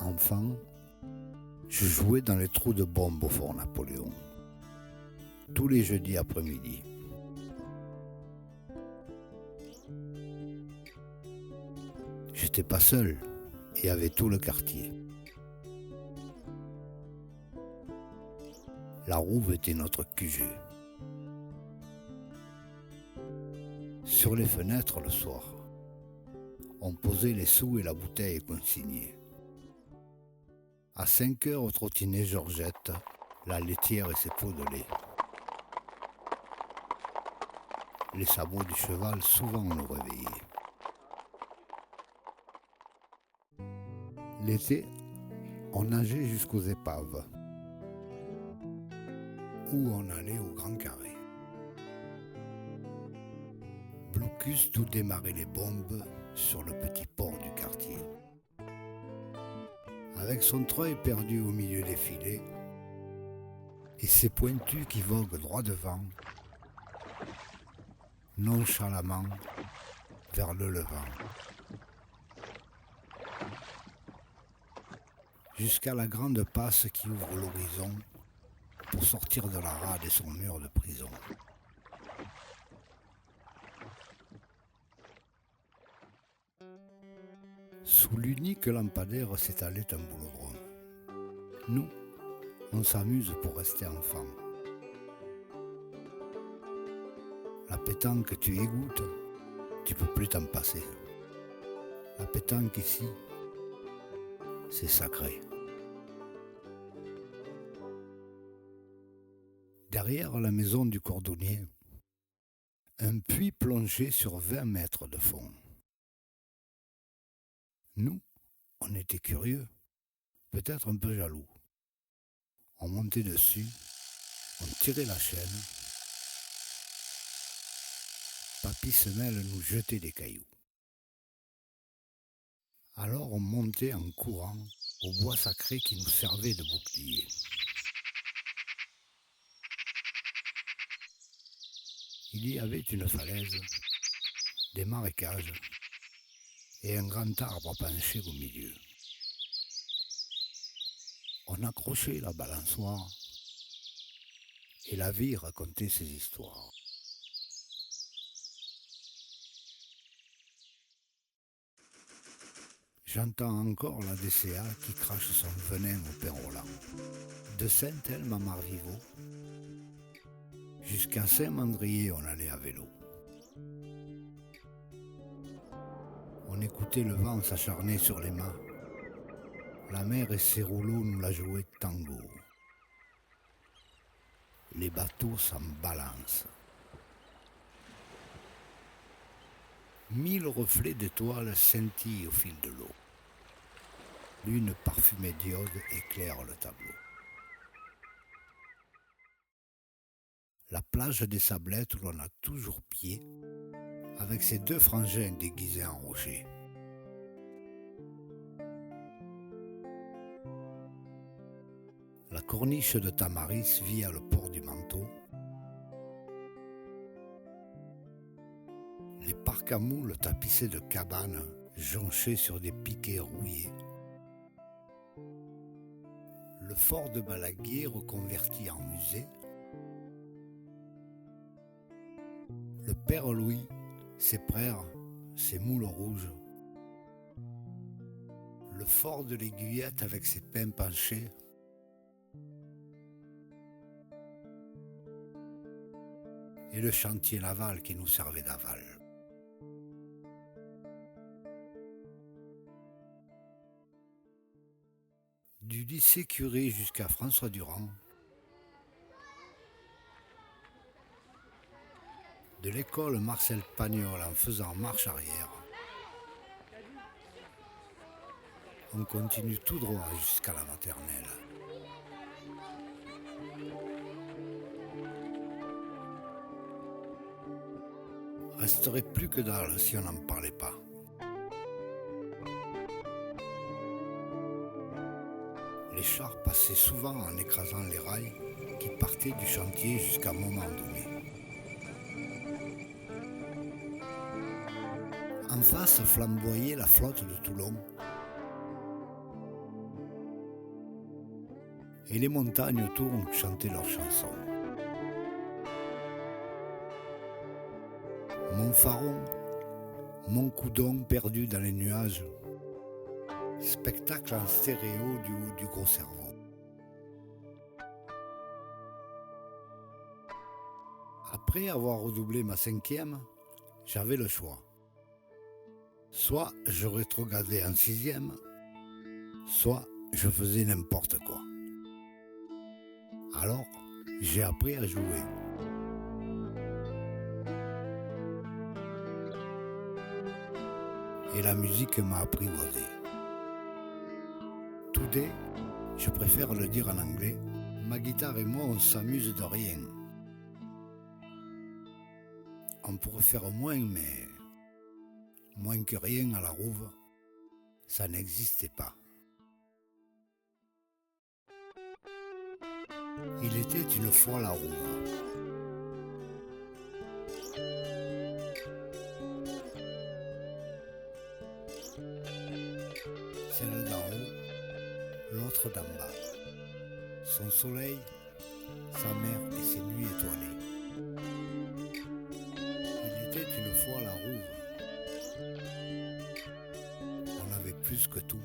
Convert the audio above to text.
Enfant, je jouais dans les trous de bombes au Fort Napoléon, tous les jeudis après-midi. J'étais pas seul, il y avait tout le quartier. La Rouve était notre QG. Sur les fenêtres le soir, on posait les sous et la bouteille consignée. À 5 heures trottinait Georgette, la laitière et ses pots de lait. Les sabots du cheval souvent nous réveillaient. L'été, on nageait jusqu'aux épaves, ou on allait au Grand Carré. Blocus d'où démarraient les bombes sur le petit port du quartier. Avec son treuil perdu au milieu des filets et ses pointus qui voguent droit devant, nonchalamment vers le levant. Jusqu'à la grande passe qui ouvre l'horizon pour sortir de la rade et son mur de prison. Sous l'unique lampadaire s'étalait un boulodrome. Nous, on s'amuse pour rester enfant. La pétanque, tu y goûtes, tu peux plus t'en passer. La pétanque ici, c'est sacré. Derrière la maison du cordonnier, un puits plongé sur 20 mètres de fond. Nous, on était curieux, peut-être un peu jaloux. On montait dessus, on tirait la chaîne. Papy Semelle nous jetait des cailloux. Alors on montait en courant au bois sacré qui nous servait de bouclier. Il y avait une falaise, des marécages et un grand arbre penché au milieu. On accrochait la balançoire et la vie racontait ses histoires. J'entends encore la DCA qui crache son venin au pain roulant. De Saint-Elme à Marviveau, jusqu'à Saint-Mandrier, on allait à vélo. On écoutait le vent s'acharner sur les mâts. La mer et ses rouleaux nous la jouaient tango. Les bateaux s'en balancent. 1000 reflets d'étoiles scintillent au fil de l'eau. L'une parfumée d'iode éclaire le tableau. La plage des Sablettes où l'on a toujours pied, avec ses 2 frangins déguisés en rochers. La corniche de Tamaris via le port du Manteau. Les parcs à moules tapissés de cabanes jonchés sur des piquets rouillés. Le fort de Balaguier reconverti en musée. Le père Louis, ses prères, ses moules rouges. Le fort de l'Aiguillette avec ses pins penchés. Et le chantier naval qui nous servait d'aval. Du lycée Curie jusqu'à François Durand, de l'école Marcel Pagnol en faisant marche arrière, on continue tout droit jusqu'à la maternelle. Resterait plus que dalle si on n'en parlait pas. les chars passaient souvent en écrasant les rails qui partaient du chantier jusqu'à un moment donné. En face flamboyait la flotte de Toulon et les montagnes autour chantaient leurs chansons. Montfaron, Montcoudon perdu dans les nuages, spectacle en stéréo du haut du gros cerveau. Après avoir redoublé ma 5e, j'avais le choix. Soit je rétrogradais en 6e, soit je faisais n'importe quoi. Alors, j'ai appris à jouer. Et la musique m'a apprivoisé. Today, je préfère le dire en anglais, ma guitare et moi on s'amuse de rien. On pourrait faire moins, mais moins que rien à la rouve, ça n'existait pas. Il était une fois la rouve. Celle d'en haut, l'autre d'en bas. Son soleil, sa mer et ses nuits étoilées. Il était une fois la rouve. On avait plus que tout.